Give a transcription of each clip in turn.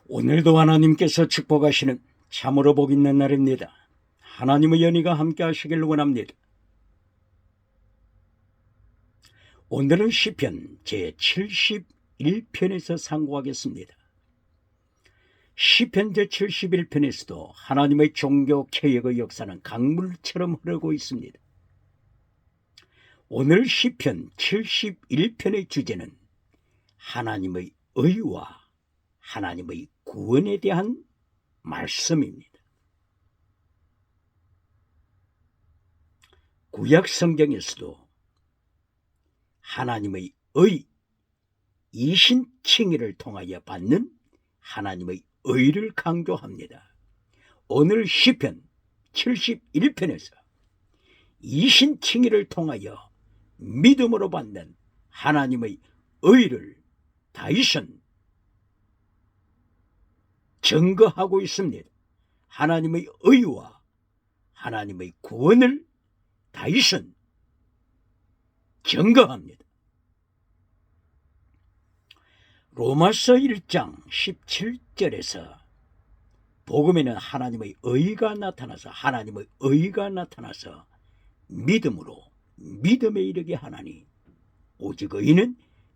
오늘도 하나님께서 축복하시는 참으로 복 있는 날입니다. 하나님의 연희가 함께 하시길 원합니다. 오늘은 시편 제71편에서 상고하겠습니다. 시편 제71편에서도 하나님의 종교 개혁의 역사는 강물처럼 흐르고 있습니다. 오늘 시편 71편의 주제는 하나님의 의와 하나님의 구원에 대한 말씀입니다. 구약 성경에서도 하나님의 이신칭의를 통하여 받는 하나님의 의를 강조합니다. 오늘 시편 71편에서 이신칭의를 통하여 믿음으로 받는 하나님의 의를 다윗은 증거하고 있습니다. 하나님의 의와 하나님의 구원을 다윗은 증거합니다. 로마서 1장 17절에서 복음에는 하나님의 의가 나타나서 믿음으로 믿음에 이르게 하나니 오직 의인은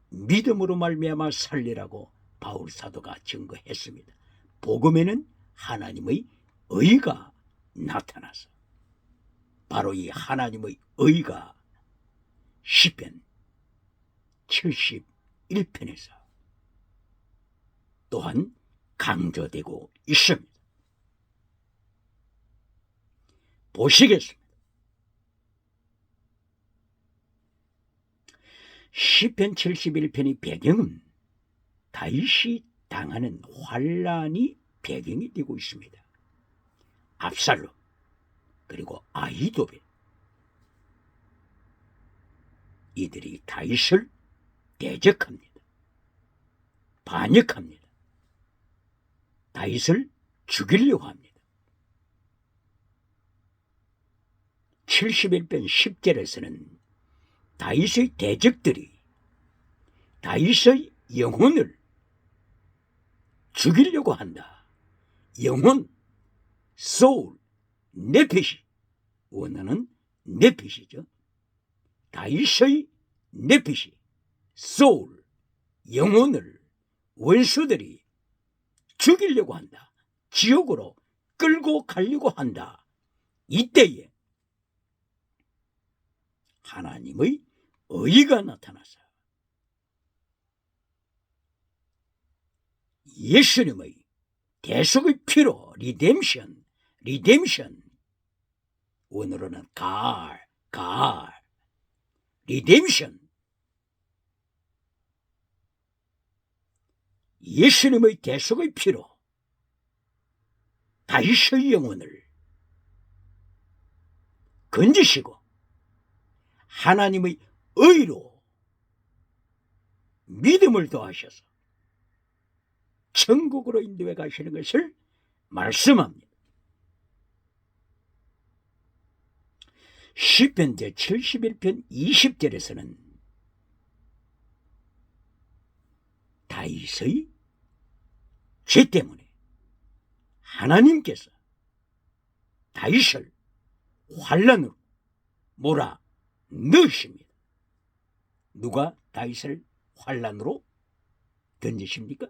믿음으로 말미암아 살리라고 바울 사도가 증거했습니다. 복음에는 하나님의 의가 나타나서 바로 이 하나님의 의가 시편 71편에서 또한 강조되고 있습니다. 보시겠습니다. 시편 71편의 배경은 다윗이 당하는 환란이 배경이 되고 있습니다. 압살롬 그리고 아히도벨 이들이 다윗을 대적합니다. 반역합니다. 다윗을 죽이려고 합니다. 71편 10절에서는 다윗의 대적들이 다윗의 영혼을 죽이려고 한다. 영혼, 소울, 네핏이 원하는 네핏이죠. 다윗의 네핏이 소울, 영혼을 원수들이 죽이려고 한다. 지옥으로 끌고 가려고 한다. 이때에 하나님의 의가 나타나서 예수님의 대속의 피로 리뎀션 원어로는 리뎀션 예수님의 대속의 피로 다윗의 영혼을 건지시고 하나님의 의로 믿음을 더하셔서 천국으로 인도해 가시는 것을 말씀합니다. 시편 제71편 20절에서는 다윗의 죄 때문에 하나님께서 다윗을 환란으로 몰아 넣으십니다. 누가 다윗을 환란으로 던지십니까?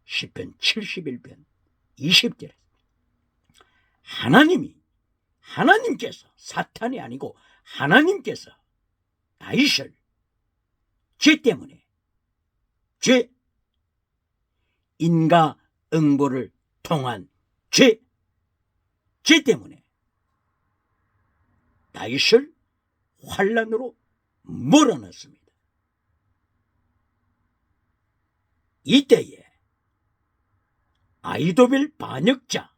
시편 71편 20절에 하나님께서 사탄이 아니고 하나님께서 다윗을 죄 때문에 인과응보를 통한 죄 때문에 다윗을 환란으로 몰아넣습니다. 이때에 아히도벨 반역자,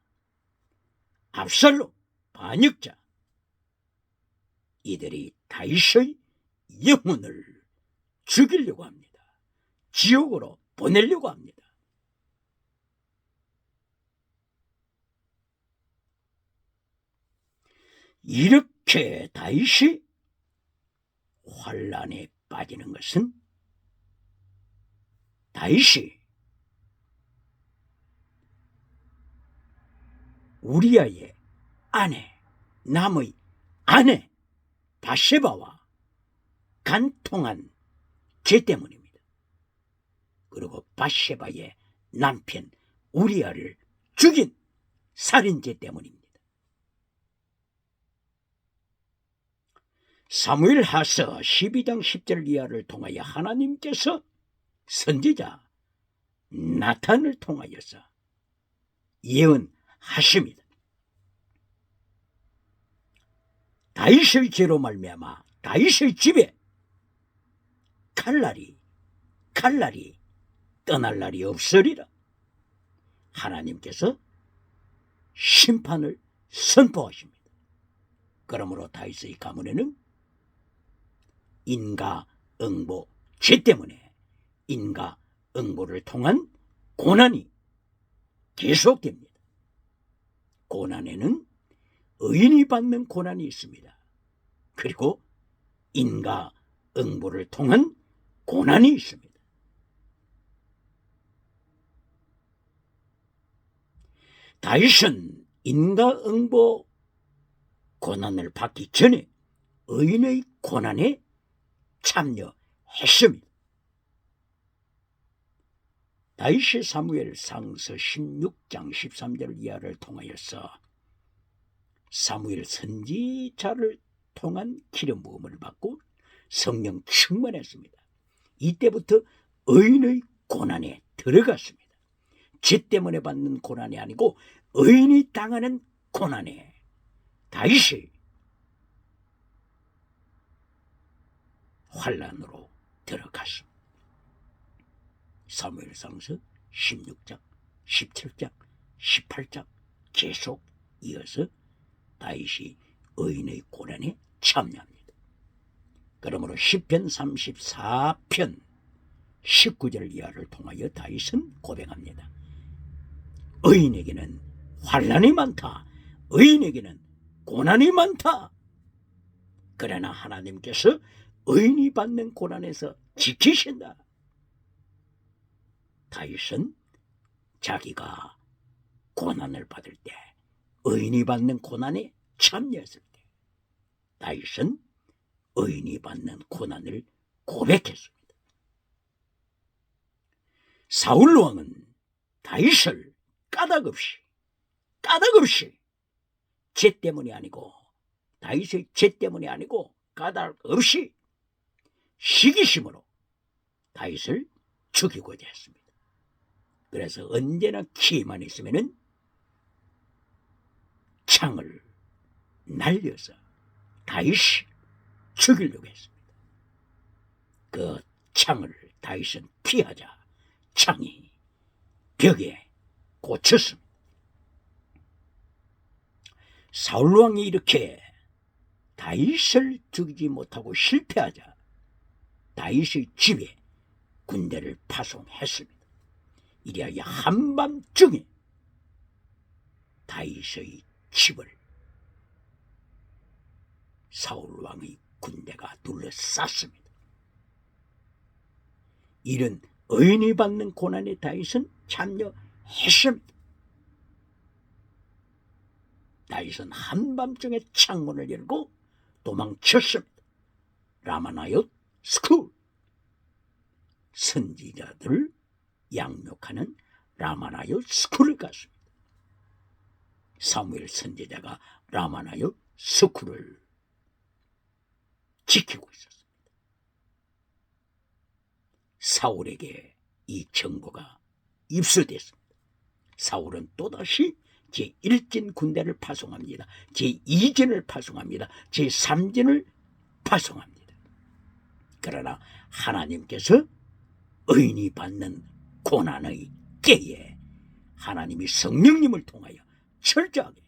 압살롬 반역자 이들이 다윗의 영혼을 죽이려고 합니다. 지옥으로 보내려고 합니다. 이렇게 다윗이 환란에 빠지는 것은 다윗이 우리아의 아내, 남의 아내 바세바와 간통한 죄 때문입니다. 그리고 바세바의 남편 우리아를 죽인 살인죄 때문입니다. 사무엘하서 12장 10절 이하를 통하여 하나님께서 선지자 나탄을 통하여서 예언하십니다. 다윗의 죄로 말미암아 다윗의 집에 칼날이 떠날 날이 없으리라. 하나님께서 심판을 선포하십니다. 그러므로 다윗의 가문에는 인가응보 죄 때문에 인가응보를 통한 고난이 계속됩니다. 고난에는 의인이 받는 고난이 있습니다. 그리고 인가응보를 통한 고난이 있습니다. 다윗은 인가응보 고난을 받기 전에 의인의 고난에 참여했습니다. 다윗이 사무엘상서 16장 13절 이하를 통하여서 사무엘 선지자를 통한 기름 부음을 받고 성령 충만했습니다. 이때부터 의인의 고난에 들어갔습니다. 죄 때문에 받는 고난이 아니고 의인이 당하는 고난에 다윗이 환난으로 들어갔습니다. 사무엘상서 16장, 17장, 18장 계속 이어서 다윗이 의인의 고난에 참여합니다. 그러므로 시편 34편 19절 이하를 통하여 다윗은 고백합니다. 의인에게는 환난이 많다. 의인에게는 고난이 많다. 그러나 하나님께서 의인이 받는 고난에서 지키신다. 다윗은 자기가 고난을 받을 때, 의인이 받는 고난에 참여했을 때 다윗은 의인이 받는 고난을 고백했습니다. 사울 왕은 다윗을 까닭없이 죄 때문이 아니고 다윗의 죄 때문이 아니고 까닭없이 시기심으로 다윗을 죽이고자 했습니다. 그래서 언제나 기회만 있으면은 창을 날려서 다윗을 죽이려고 했습니다. 그 창을 다윗은 피하자 창이 벽에 꽂혔습니다. 사울왕이 이렇게 다윗을 죽이지 못하고 실패하자 다윗의 집에 군대를 파송했습니다. 이리하여 한밤중에 다윗의 집을 사울왕의 군대가 둘러쌌습니다. 이런 의인이 받는 고난에 다윗은 참여했습니다. 다윗은 한밤중에 창문을 열고 도망쳤습니다. 라마나옳 스쿨, 선지자들을 양육하는 라마나옳 스쿨을 갔습니다. 사무엘 선지자가 라마나옳 스쿨을 지키고 있었습니다. 사울에게 이 정보가 입수됐습니다. 사울은 또다시 제1진 군대를 파송합니다. 제2진을 파송합니다. 제3진을 파송합니다. 그러나 하나님께서 의인이 받는 고난의 때에 하나님이 성령님을 통하여 철저하게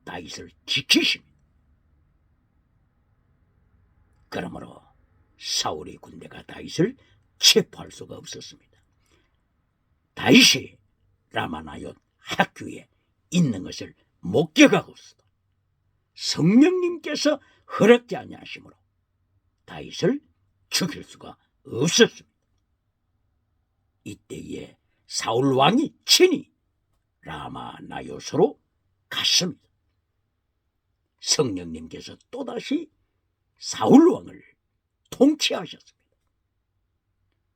다윗을 지키십니다. 그러므로 사울의 군대가 다윗을 체포할 수가 없었습니다. 다윗이 라마나옳 학교에 있는 것을 목격하고서도 성령님께서 허락지 아니하시므로 다윗을 죽일 수가 없었습니다. 이때에 사울 왕이 친히 라마나옳으로 맞습니다. 성령님께서 또다시 사울왕을 통치하셨습니다.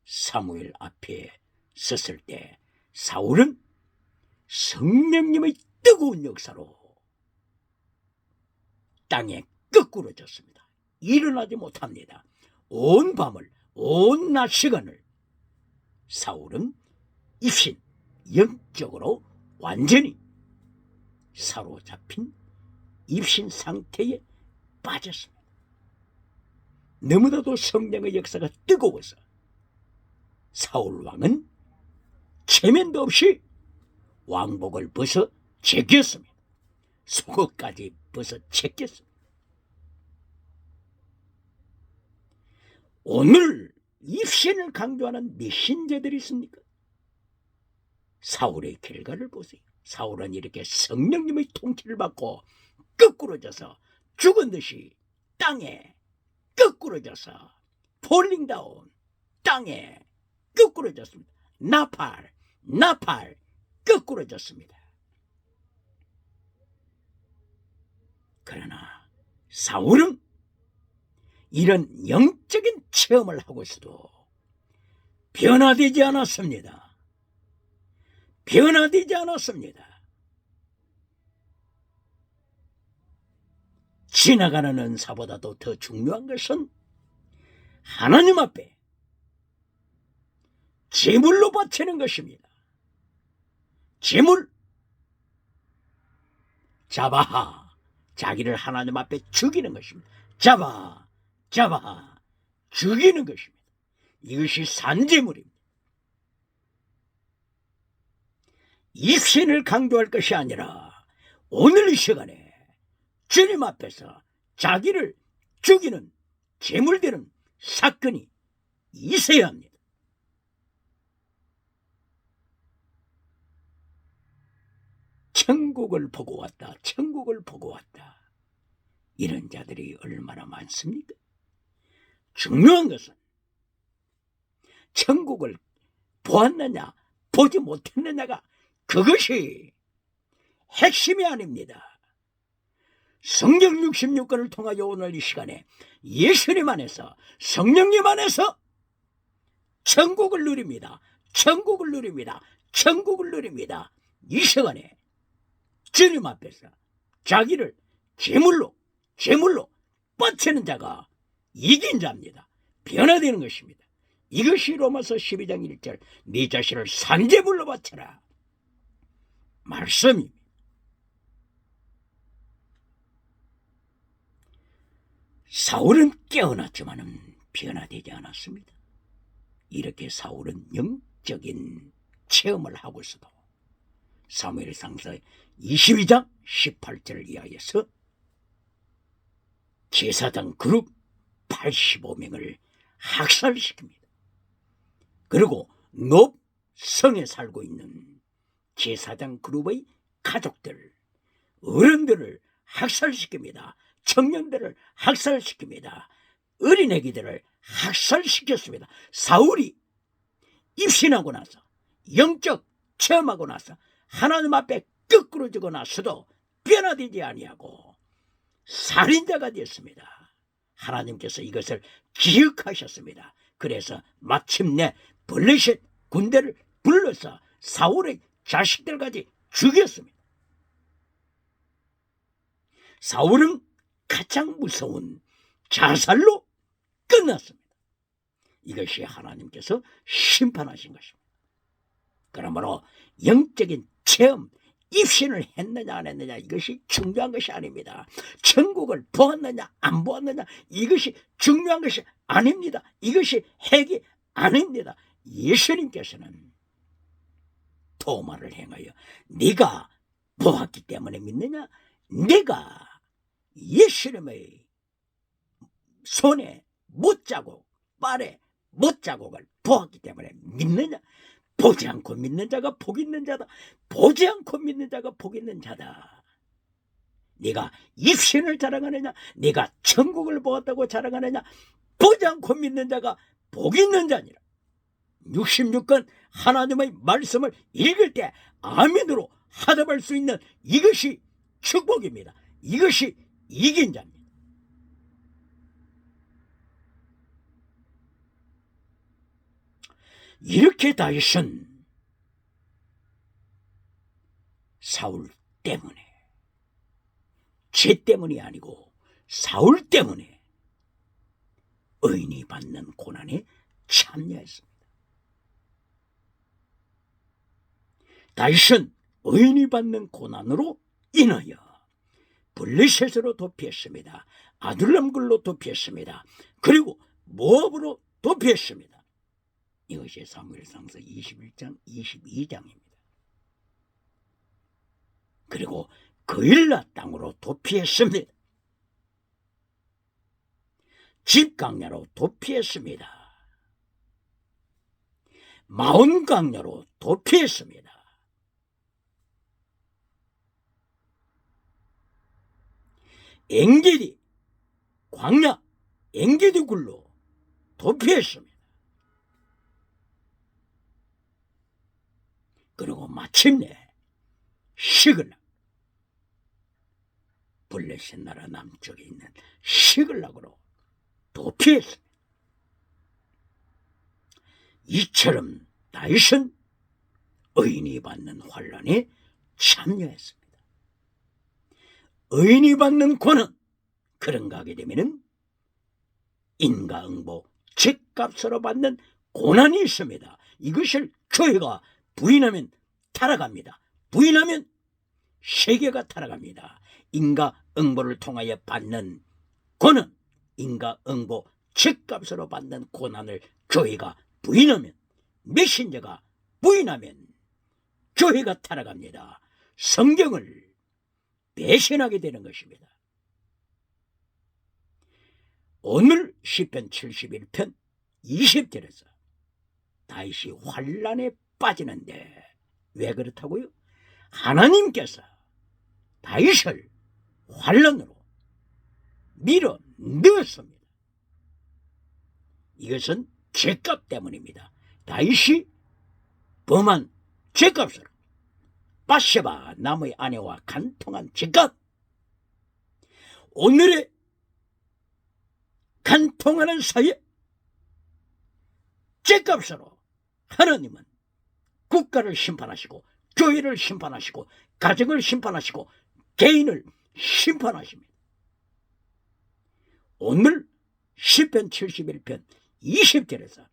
사무엘 앞에 섰을 때 사울은 성령님의 뜨거운 역사로 땅에 거꾸러졌습니다. 일어나지 못합니다. 온 밤을, 온 낮 시간을 사울은 입신, 영적으로 완전히 사로잡힌 입신 상태에 빠졌습니다. 너무나도 성령의 역사가 뜨거워서 사울왕은 체면도 없이 왕복을 벗어 제꼈습니다. 속옷까지 벗어 제꼈습니다. 오늘 입신을 강조하는 몇 신자들이 있습니까? 사울의 결과를 보세요. 사울은 이렇게 성령님의 통치를 받고 거꾸러져서 죽은 듯이 땅에 거꾸러져서 폴링다운 땅에 거꾸러졌습니다. 나팔 거꾸러졌습니다. 그러나 사울은 이런 영적인 체험을 하고 있어도 변화되지 않았습니다. 변화되지 않았습니다. 지나가는 은사보다도 더 중요한 것은 하나님 앞에 제물로 바치는 것입니다. 제물. 잡아, 자기를 하나님 앞에 죽이는 것입니다. 잡아, 죽이는 것입니다. 이것이 산제물입니다. 입신을 강조할 것이 아니라 오늘 이 시간에 주님 앞에서 자기를 죽이는 제물되는 사건이 있어야 합니다. 천국을 보고 왔다. 천국을 보고 왔다. 이런 자들이 얼마나 많습니까? 중요한 것은 천국을 보았느냐 보지 못했느냐가 그것이 핵심이 아닙니다. 성경 66권을 통하여 오늘 이 시간에 예수님 안에서 성령님 안에서 천국을 누립니다. 천국을 누립니다. 천국을 누립니다. 이 시간에 주님 앞에서 자기를 제물로 바치는 자가 이긴 자입니다. 변화되는 것입니다. 이것이 로마서 12장 1절 네 자신을 산제물로 바쳐라 말씀입니다. 사울은 깨어났지만 변화되지 않았습니다. 이렇게 사울은 영적인 체험을 하고 있어도 사무엘상서 22장 18절을 이하여서 제사장 그룹 85명을 학살시킵니다. 그리고 높 성에 살고 있는 제사장 그룹의 가족들, 어른들을 학살시킵니다. 청년들을 학살시킵니다. 어린애기들을 학살시켰습니다. 사울이 입신하고 나서 영적 체험하고 나서 하나님 앞에 거꾸러지고 나서도 변화되지 아니하고 살인자가 되었습니다. 하나님께서 이것을 기억하셨습니다. 그래서 마침내 블레셋 군대를 불러서 사울의 자식들까지 죽였습니다. 사울은 가장 무서운 자살로 끝났습니다. 이것이 하나님께서 심판하신 것입니다. 그러므로 영적인 체험, 입신을 했느냐 안 했느냐 이것이 중요한 것이 아닙니다. 천국을 보았느냐 안 보았느냐 이것이 중요한 것이 아닙니다. 이것이 핵이 아닙니다. 예수님께서는 도마를 행하여 네가 보았기 때문에 믿느냐, 네가 예수님의 손에 못자국, 발에 못자국을 보았기 때문에 믿느냐. 보지 않고 믿는 자가 복 있는 자다. 보지 않고 믿는 자가 복 있는 자다. 네가 입신을 자랑하느냐, 네가 천국을 보았다고 자랑하느냐. 보지 않고 믿는 자가 복 있는 자니라. 66권 하나님의 말씀을 읽을 때 아멘으로 하답할 수 있는 이것이 축복입니다. 이것이 이긴 자입니다. 이렇게 다윗은 사울 때문에, 죄 때문이 아니고 사울 때문에 의인이 받는 고난에 참여했습니다. 다윗은 의인이 받는 고난으로 인하여 블레셋으로 도피했습니다. 아둘람굴로 도피했습니다. 그리고 모압으로 도피했습니다. 이것이 사무엘상서 21장 22장입니다. 그리고 그일라 땅으로 도피했습니다. 집강야로 도피했습니다. 마온강야로 도피했습니다. 엔게디 광야 엔게디 굴로 도피했습니다. 그리고 마침내 시글락, 블레셋 나라 남쪽에 있는 시글락으로 도피했습니다. 이처럼 다윗은 의인이 받는 환난에 참여했습니다. 의인이 받는 고난, 그런가 하게 되면은 인과응보, 죗값으로 받는 고난이 있습니다. 이것을 교회가 부인하면 타락합니다. 부인하면 세계가 타락합니다. 인과응보를 통하여 받는 고난, 인과응보, 죗값으로 받는 고난을 교회가 부인하면, 메신저가 부인하면 교회가 타락합니다. 성경을 배신하게 되는 것입니다. 오늘 시편 71편 20절에서 다윗이 환난에 빠지는데 왜 그렇다고요? 하나님께서 다윗을 환난으로 밀어 넣었습니다. 이것은 죄값 때문입니다. 다윗이 범한 죄값으로 밧세바 남의 아내와 간통한 죄값, 오늘의 간통하는 사회 죄값으로 하나님은 국가를 심판하시고 교회를 심판하시고 가정을 심판하시고 개인을 심판하십니다. 오늘 시편 71편 20절에서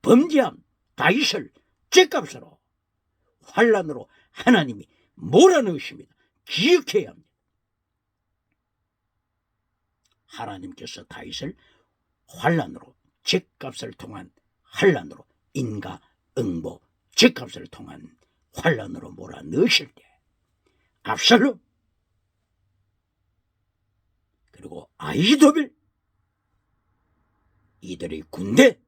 범죄한 다윗을 죄값으로 환난으로 하나님이 몰아넣으십니다. 기억해야 합니다. 하나님께서 다윗을 환난으로, 죄값을 통한 환난으로, 인과응보, 죄값을 통한 환난으로 몰아넣으실 때 압살롬 그리고 아히도벨, 이들의 군대,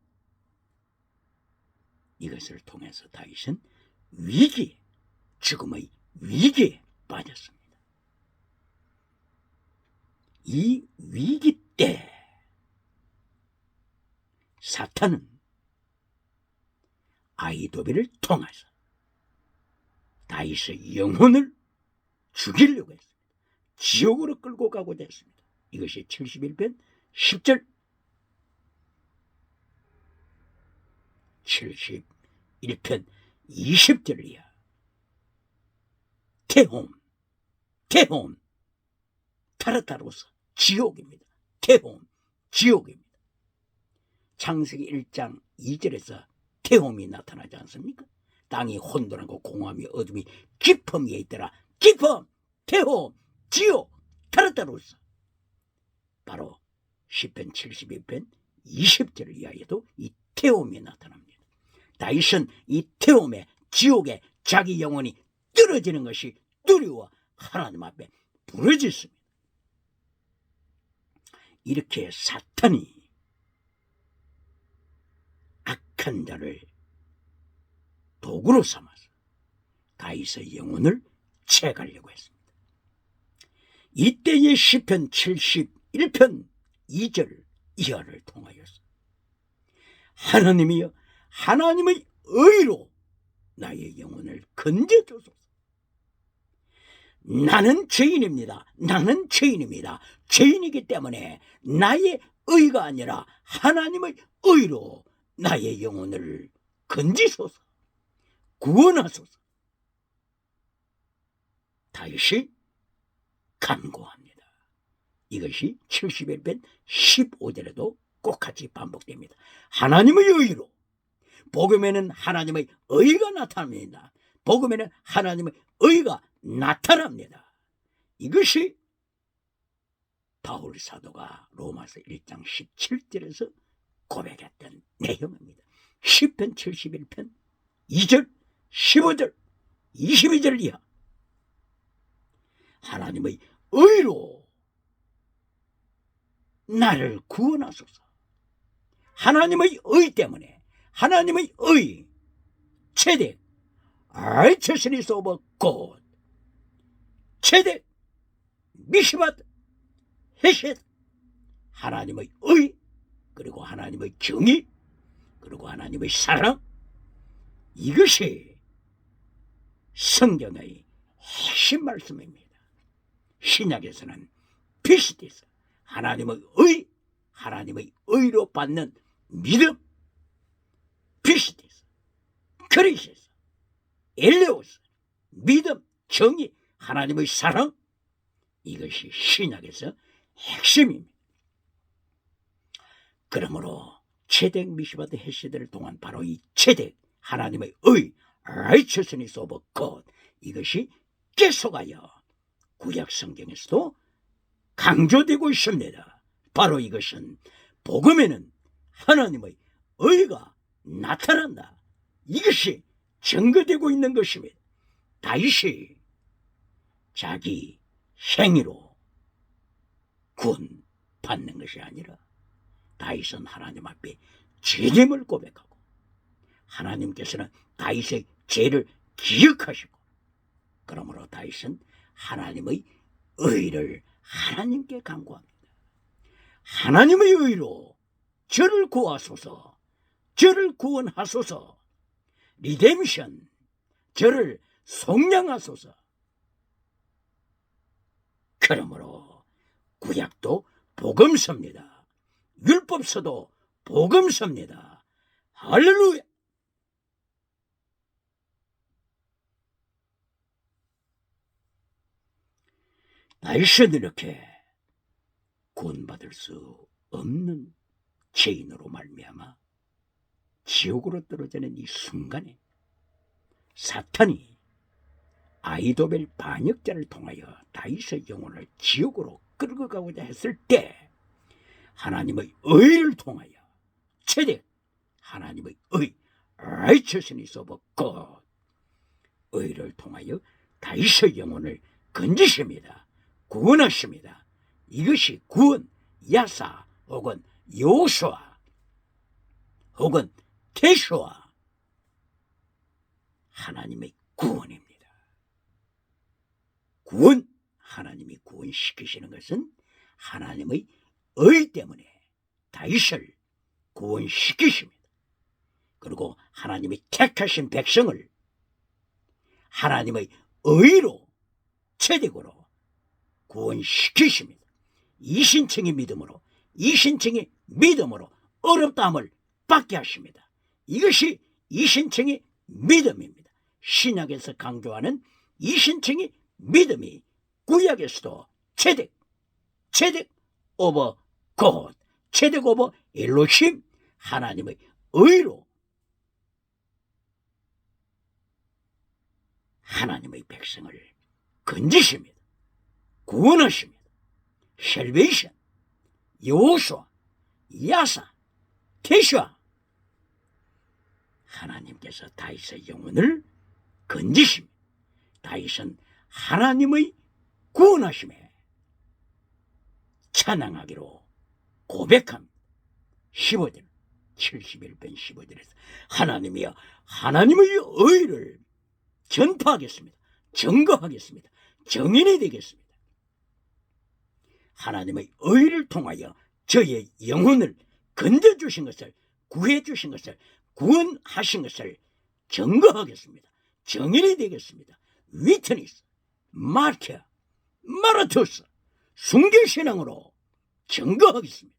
이것을 통해서 다윗은 위기에, 죽음의 위기에 빠졌습니다. 이 위기 때 사탄은 아히도벨을 통해서 다윗의 영혼을 죽이려고 했습니다. 지옥으로 끌고 가고자 했습니다. 이것이 71편 10절, 71편 20절이야. 태홈, 타르타로스, 지옥입니다. 태홈, 지옥입니다. 창세기 1장 2절에서 태홈이 나타나지 않습니까? 땅이 혼돈하고 공허함이 어둠이 깊음 위에 있더라. 깊음, 태홈, 지옥, 타르타로스. 바로 시편 72편 20절을 이하에도 이 태홈이 나타납니다. 다윗은 이 태홈에, 지옥에 자기 영혼이 떨어지는 것이 두려워 하나님 앞에 부르짖습니다. 이렇게 사탄이 악한 자를 도구로 삼아서 다윗의 영혼을 채가려고 했습니다. 이때의 시편 71편 2절 이하를 통하여서 하나님이여, 하나님의 의로 나의 영혼을 건져주소서. 나는 죄인입니다. 나는 죄인입니다. 죄인이기 때문에 나의 의가 아니라 하나님의 의로 나의 영혼을 건지소서, 구원하소서. 다윗이 간구합니다. 이것이 71편 15절에도 똑같이 반복됩니다. 하나님의 의로, 복음에는 하나님의 의가 나타납니다. 복음에는 하나님의 의가 나타납니다. 이것이 바울 사도가 로마서 1장 17절에서 고백했던 내용입니다. 시편 71편 2절, 15절, 22절 이하. 하나님의 의로 나를 구원하소서. 하나님의 의 때문에, 하나님의 의, 체득, righteousness of God, 체득, 미시밧, 헤셋, 하나님의 의, 그리고 하나님의 정의, 그리고 하나님의 사랑, 이것이 성경의 핵심 말씀입니다. 신약에서는 피시디스, 하나님의 의, 하나님의 의로 받는 믿음, 피시디스, 크리시스, 엘레오스, 믿음, 정의, 하나님의 사랑, 이것이 신약에서 핵심입니다. 그러므로 체덱 미시바드 헤세드를 통한 바로 이 체덱, 하나님의 의, righteousness of God, 이것이 계속하여 구약 성경에서도 강조되고 있습니다. 바로 이것은 복음에는 하나님의 의가 나타난다. 이것이 증거되고 있는 것입니다. 다윗이 자기 행위로 구원 받는 것이 아니라 다윗은 하나님 앞에 죄됨을 고백하고 하나님께서는 다윗의 죄를 기억하시고, 그러므로 다윗은 하나님의 의를 하나님께 간구합니다. 하나님의 의로 저를 구하소서, 저를 구원하소서, 리뎀션, 저를 속량하소서. 그러므로 구약도 복음서입니다. 율법서도 복음서입니다. 할렐루야! 다윗은 이렇게 구원받을 수 없는 죄인으로 말미암아 지옥으로 떨어지는 이 순간에 사탄이 아히도벨 반역자를 통하여 다윗의 영혼을 지옥으로 끌고 가고자 했을 때 하나님의 의를 통하여 체득, 하나님의 의, righteousness of God, 의를 통하여 다윗의 영혼을 건지십니다. 구원하십니다. 이것이 구원, 야사 혹은 요수아 혹은 테슈아, 하나님의 구원입니다. 구원, 하나님이 구원시키시는 것은 하나님의 의 때문에 다윗을 구원시키십니다. 그리고 하나님이 택하신 백성을 하나님의 의로, 체득으로 구원시키십니다. 이신층의 믿음으로, 이신층의 믿음으로 어렵다함을 받게 하십니다. 이것이 이신층의 믿음입니다. 신약에서 강조하는 이신층의 믿음이 구약에서도 체득, 체득 오버 곧, 체득 오버 엘로힘, 하나님의 의로 하나님의 백성을 건지십니다. 구원하십니다. 셀베이션, 여호수아, 야사, 테슈아, 하나님께서 다윗의 영혼을 건지십니다. 다윗은 하나님의 구원하심에 찬양하기로 고백합니다. 15절, 71편 15절에서 하나님이여, 하나님의 의를 전파하겠습니다. 증거하겠습니다. 정인이 되겠습니다. 하나님의 의를 통하여 저의 영혼을 건져주신 것을, 구해주신 것을, 구원하신 것을 증거하겠습니다. 정인이 되겠습니다. 위트니스, 마티아, 마라투스, 순교신앙으로 증거하겠습니다.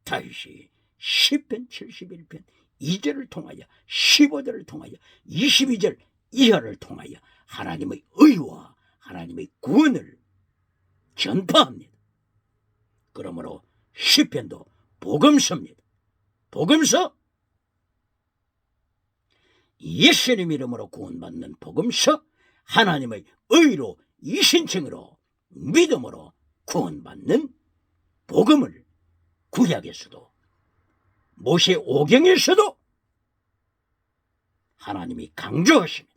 다윗이 시편 71편 2절을 통하여 15절을 통하여 22절 이하를 통하여 하나님의 의와 하나님의 구원을 전파합니다. 그러므로 시편도 복음서입니다. 복음서, 예수님 이름으로 구원받는 복음서, 하나님의 의로 이신청으로 믿음으로 구원받는 복음을 구약에서도 모세 오경에서도 하나님이 강조하십니다.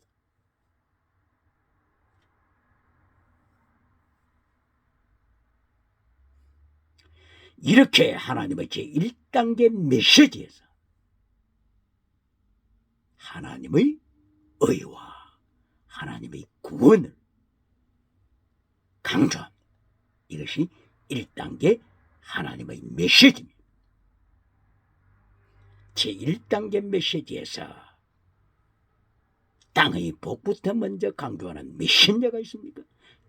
이렇게 하나님의 제1단계 메시지에서 하나님의 의와 하나님의 구원을 강조합니다. 이것이 1단계 하나님의 메시지입니다. 제1단계 메시지에서 땅의 복부터 먼저 강조하는 메신저가 있습니까?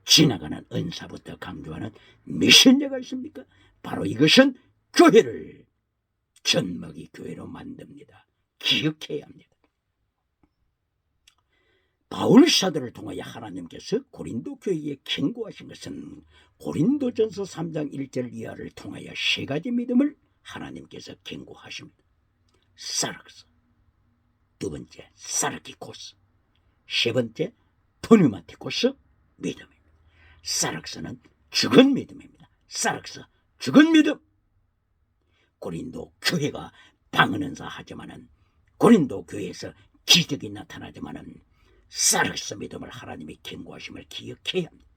지나가는 은사부터 강조하는 메신저가 있습니까? 바로 이것은 교회를 젖먹이 교회로 만듭니다. 기억해야 합니다. 바울 사도를 통하여 하나님께서 고린도 교회에 경고하신 것은 고린도전서 3장 1절 이하를 통하여 세 가지 믿음을 하나님께서 경고하십니다. 사락스, 두 번째 사르키코스, 세 번째 푸뉴마티코스 믿음입니다. 사락스는 죽은 믿음입니다. 사락스, 죽은 믿음. 고린도 교회가 방언은사 하지만은, 고린도 교회에서 기적이 나타나지만은 사락스 믿음을 하나님이 경고하심을 기억해야 합니다.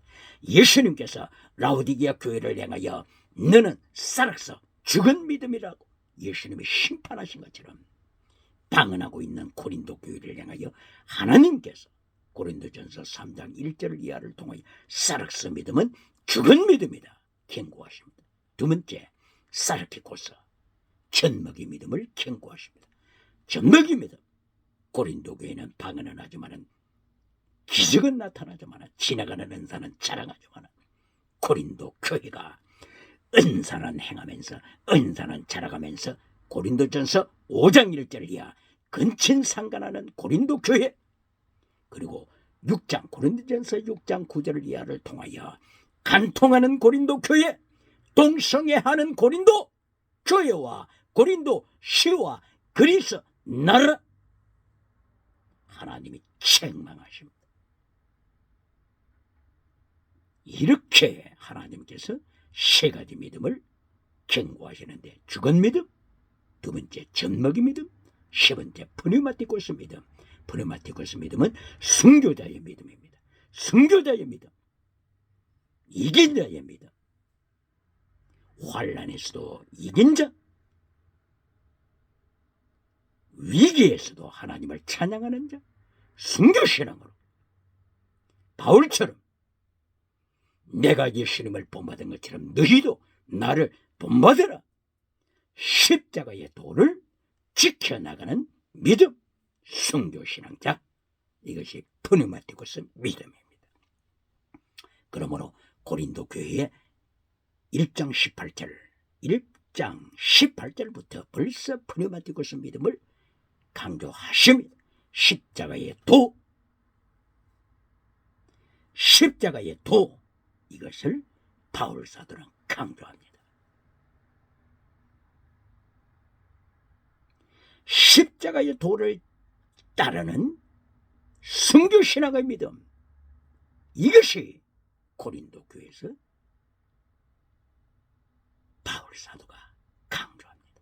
예수님께서 라오디게아 교회를 향하여 너는 사락스, 죽은 믿음이라고 예수님이 심판하신 것처럼 방언하고 있는 고린도 교회를 향하여 하나님께서 고린도전서 3장 1절 이하를 통하여 사락스 믿음은 죽은 믿음이다 경고하십니다. 두 번째 사르키코스, 젖먹이 믿음을 경고하십니다. 젖먹이 믿음, 고린도 교회는 방언은 하지만은 기적은 나타나지만은 지나가는 은사는 자랑하지만은 고린도 교회가 은사는 행하면서 은사는 자라가면서 고린도전서 5장 1절 이하 근친상간하는 고린도 교회, 그리고 6장 고린도전서 6장 9절 이하를 통하여 간통하는 고린도 교회, 동성애하는 고린도 교회와 고린도 시와 그리스 나라 하나님이 책망하십니다. 이렇게 하나님께서 세 가지 믿음을 경고하시는데, 죽은 믿음, 두 번째 젖먹이 믿음, 세 번째 푸뉴마티코스 믿음. 푸뉴마티코스 믿음은 순교자의 믿음입니다. 순교자의 믿음, 이긴 자의 믿음, 환난에서도 이긴 자, 위기에서도 하나님을 찬양하는 자, 순교신앙으로 바울처럼 내가 예수님을 본받은 것처럼 너희도 나를 본받으라, 십자가의 도를 지켜나가는 믿음, 순교신앙자, 이것이 푸뉴마티코스 믿음입니다. 그러므로 고린도 교회의 1장 18절부터 벌써 푸뉴마티코스 믿음을 강조하십니다. 십자가의 도, 십자가의 도, 이것을 바울 사도는 강조합니다. 십자가의 도를 따르는 순교신앙의 믿음, 이것이 고린도 교회에서 바울 사도가 강조합니다.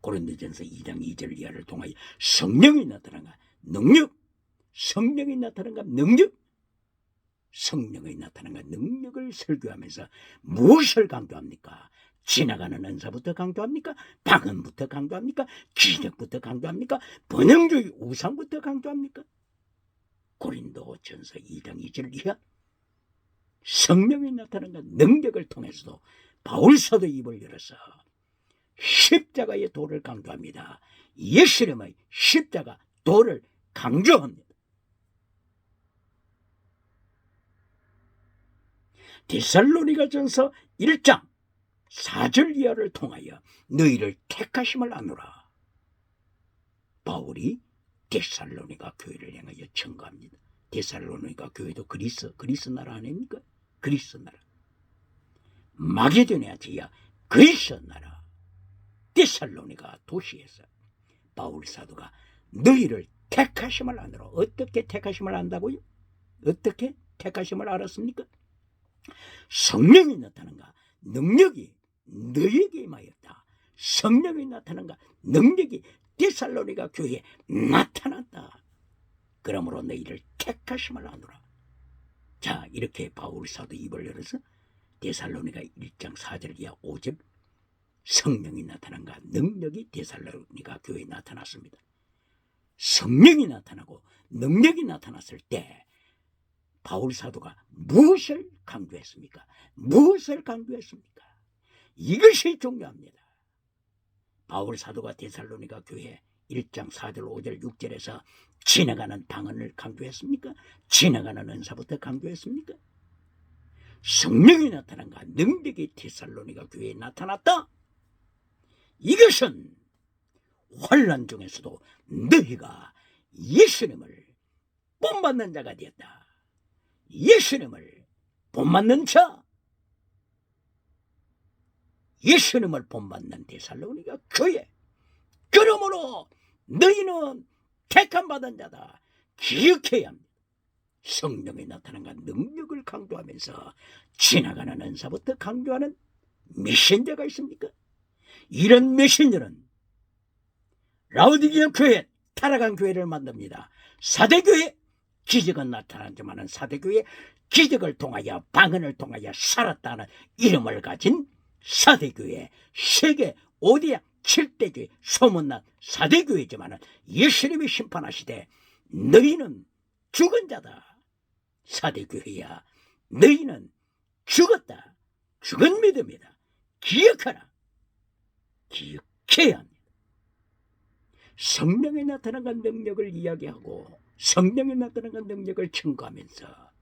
고린도전서 2장 2절 이하를 통하여 성령이 나타나가 능력, 성령이 나타나가 능력, 성령이 나타나가 능력을 설교하면서 무엇을 강조합니까? 지나가는 은사부터 강조합니까? 방언부터 강조합니까? 기적부터 강조합니까? 번영주의 우상부터 강조합니까? 고린도전서 2장 2절 이하 성령이 나타나는 능력을 통해서도 바울 사도 입을 열어서 십자가의 도를 강조합니다. 예수님의 십자가 도를 강조합니다. 데살로니가전서 1장 4절 이하를 통하여 너희를 택하심을 아노라. 바울이 데살로니가 교회를 향하여 청구합니다. 데살로니가 교회도 그리스 나라 아닙니까? 그리스 나라. 마게도냐 지야 그리스 나라. 데살로니가 도시에서 바울 사도가 너희를 택하심을 아노라. 어떻게 택하심을 안다고요? 어떻게 택하심을 알았습니까? 성령이 나타난가 능력이 너에게 임하였다. 성령이 나타난가 능력이 데살로니가 교회에 나타났다. 그러므로 너희를 택하심을 아노라. 자, 이렇게 바울 사도 입을 열어서 데살로니가 1장 4절 이하 5절 성령이 나타난가 능력이 데살로니가 교회에 나타났습니다. 성령이 나타나고 능력이 나타났을 때 바울 사도가 무엇을 강조했습니까? 무엇을 강조했습니까? 이것이 중요합니다. 바울 사도가 데살로니가 교회 1장 4절 5절 6절에서 지나가는 방언을 강조했습니까? 지나가는 은사부터 강조했습니까? 성령이 나타난가 능력이 데살로니가 교회에 나타났다. 이것은 환난 중에서도 너희가 예수님을 본받는 자가 되었다. 예수님을 본받는 자, 예수님을 본받는 데살로니가 교회. 그러므로 너희는 택함 받은 자다. 기억해야 합니다. 성령이 나타난가 능력을 강조하면서 지나가는 은사부터 강조하는 메신저가 있습니까? 이런 메신저는 라오디게아 교회, 타락한 교회를 만듭니다. 사대교회, 기적은 나타나지만 사대교회, 기적을 통하여 방언을 통하여 살았다는 이름을 가진 사대교회, 세계 5대 7대교회, 소문난 사대교회지만 예수님이 심판하시되 너희는 죽은 자다. 사대교회야, 너희는 죽었다. 죽은 믿음이다. 기억하라. 기억해야 합니다. 성령에 나타난 능력을 이야기하고 성령에 나타난 능력을 청구하면서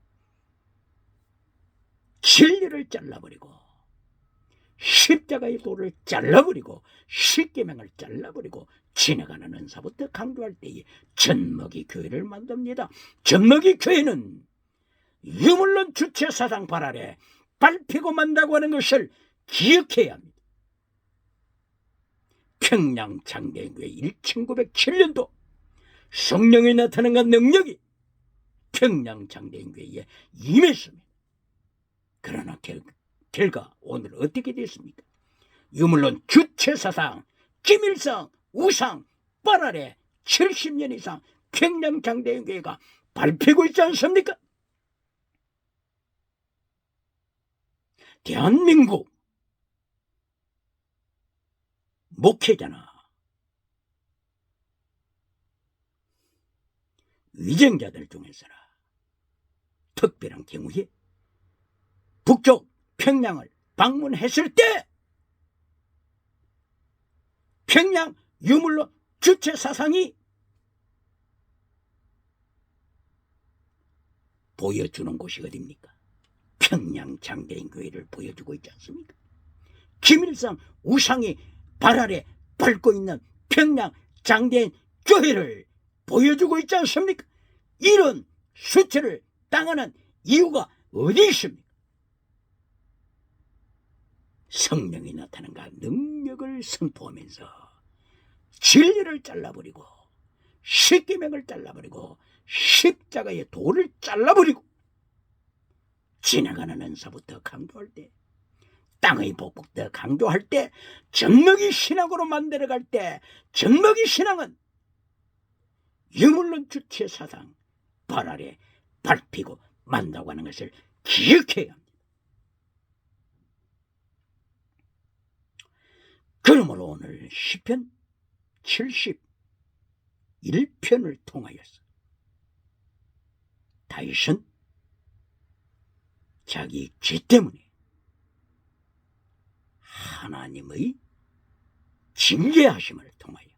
진리를 잘라버리고 십자가의 돌을 잘라버리고 십계명을 잘라버리고 지나가는 은사부터 강조할 때에 젖먹이 교회를 만듭니다. 젖먹이 교회는 유물론 주체 사상 발 아래 밟히고 만다고 하는 것을 기억해야 합니다. 평양 장대교회 1907년도 성령이 나타난 능력이 평양 장대교회에 임했습니다. 그러나 결과 오늘 어떻게 됐습니까? 유물론 주체사상, 김일성, 우상, 발 아래 70년 이상 평양 장대교회가 밟히고 있지 않습니까? 대한민국 목회자나 위정자들 중에서나 특별한 경우에 북쪽 평양을 방문했을 때 평양 유물론 주체 사상이 보여주는 곳이 어디입니까? 평양 장대인 교회를 보여주고 있지 않습니까? 김일성 우상이 발 아래 밟고 있는 평양 장대인 교회를 보여주고 있지 않습니까? 이런 수치를 당하는 이유가 어디 있습니까? 성령이 나타난가 능력을 선포하면서 진리를 잘라버리고 십계명을 잘라버리고 십자가의 돌을 잘라버리고 지나가는 은사부터 강조할 때 땅의 복복도 강조할 때 젖먹이 신앙으로 만들어갈 때 젖먹이 신앙은 유물론 주체 사상 발 아래 밟히고 만다고 하는 것을 기억해야 합니다. 그러므로 오늘 시편 71편을 통하여서 다윗은 자기 죄 때문에 하나님의 징계하심을 통하여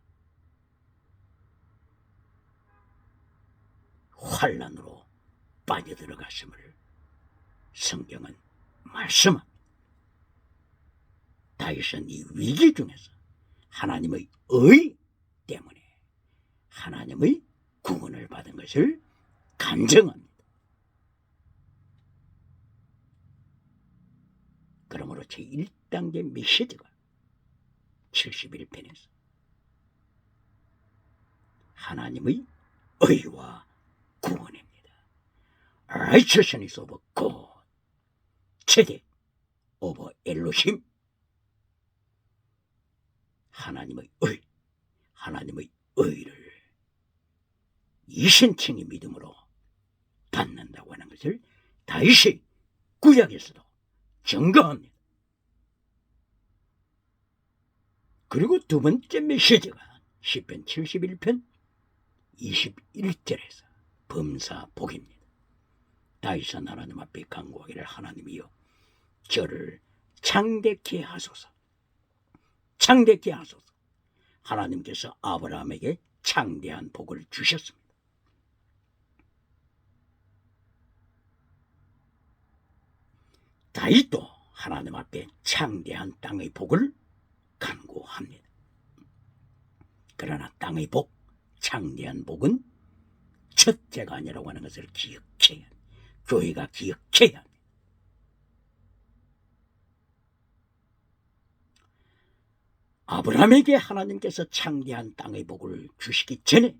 환난으로 빠져들어갔음을 성경은 말씀합니다. 다윗은 이 위기 중에서 하나님의 의 때문에 하나님의 구원을 받은 것을 간증합니다. 그러므로 제1단계 메시지가 71편에서 하나님의 의와 구원입니다. Righteousness of God, 체대 over 엘로힘, 하나님의 의, 하나님의 의를 이신칭의 믿음으로 받는다고 하는 것을 다윗이 구약에서도 증거합니다. 그리고 두 번째 메시지가 시편 71편 21절에서 범사복입니다. 다윗은 하나님 앞에 간구하기를 하나님이여 저를 창대케 하소서. 창대케 하소서. 하나님께서 아브라함에게 창대한 복을 주셨습니다. 다윗도 하나님 앞에 창대한 땅의 복을 간구합니다. 그러나 땅의 복, 창대한 복은 첫째가 아니라고 하는 것을 기억해야 합니다. 교회가 기억해야 합니다. 아브라함에게 하나님께서 창대한 땅의 복을 주시기 전에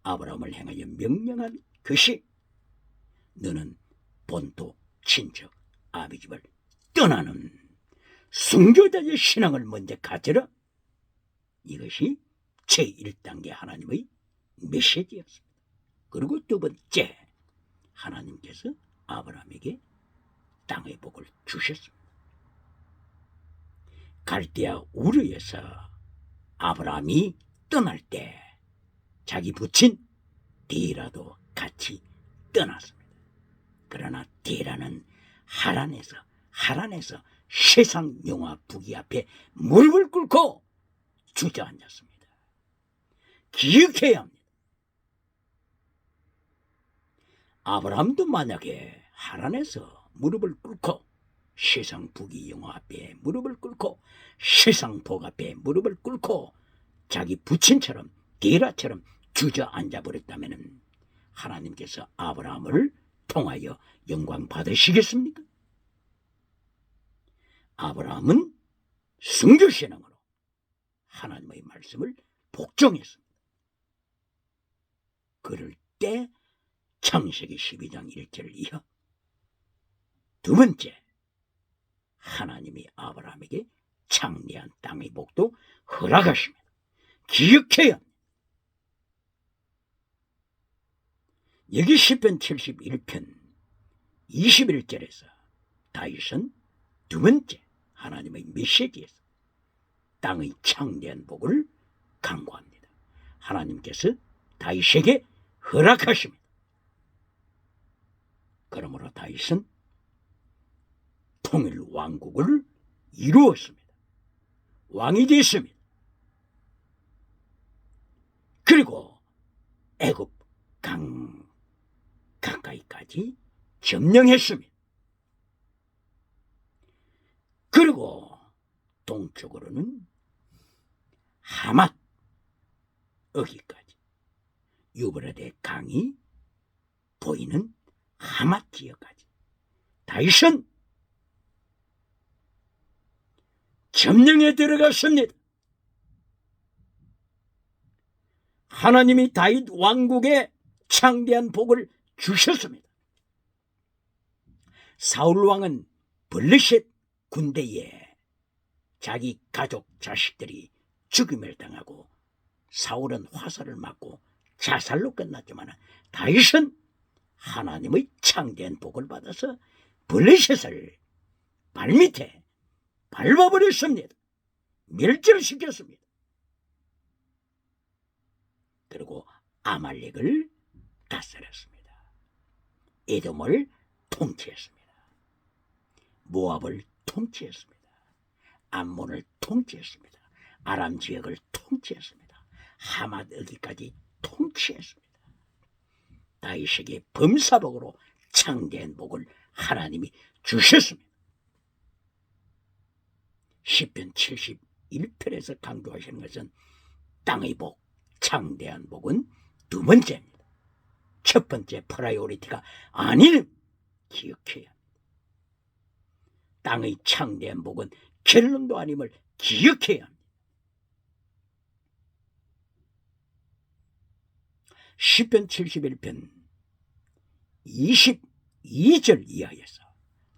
아브라함을 향하여 명령한 것이 너는 본토, 친척, 아비집을 떠나는 순교자의 신앙을 먼저 가져라. 이것이 제1단계 하나님의 메시지였습니다. 그리고 두 번째, 하나님께서 아브라함에게 땅의 복을 주셨습니다. 갈대아 우르에서 아브라함이 떠날 때 자기 부친 데라도 같이 떠났습니다. 그러나 데라는 하란에서 세상 영화 부귀 앞에 무릎을 꿇고 주저앉았습니다. 기억해야 합니다. 아브라함도 만약에 하란에서 무릎을 꿇고 세상 부귀 영화 앞에 무릎을 꿇고 세상 복 앞에 무릎을 꿇고 자기 부친처럼 데라처럼 주저앉아 버렸다면 하나님께서 아브라함을 통하여 영광 받으시겠습니까? 아브라함은 순교신앙으로 하나님의 말씀을 복종했습니다. 그럴 때 창세기 12장 1절 이하 두 번째, 하나님이 아브라함에게 창대한 땅의 복도 허락하십니다. 기억해야 합니다. 여기 시편 71편 21절에서 다윗은 두 번째 하나님의 메시지에서 땅의 창대한 복을 간구합니다. 하나님께서 다윗에게 허락하십니다. 그러므로 다윗은 통일 왕국을 이루었습니다. 왕이 됐습니다. 그리고 애굽 강 가까이까지 점령했습니다. 그리고 동쪽으로는 하맛 어기까지 유브라데 강이 보이는 하맛 지역까지 다윗은 점령에 들어갔습니다. 하나님이 다윗 왕국에 창대한 복을 주셨습니다. 사울 왕은 블레셋 군대에 자기 가족 자식들이 죽임을 당하고 사울은 화살을 맞고 자살로 끝났지만 다윗은 하나님의 창대한 복을 받아서 블레셋을 발밑에 밟아버렸습니다. 멸절시켰습니다. 그리고 아말렉을 다스렸습니다. 에돔을 통치했습니다. 모압을 통치했습니다. 암몬을 통치했습니다. 아람 지역을 통치했습니다. 하맛 어기까지 통치했습니다. 다윗에게 범사복으로 창대한 복을 하나님이 주셨습니다. 시편 71편에서 강조하시는 것은 땅의 복, 창대한 복은 두 번째입니다. 첫 번째 프라이오리티가 아니는 기억해야 합니다. 땅의 창대한 복은 결론도 아님을 기억해야 합니다. 시편 71편 22절 이하에서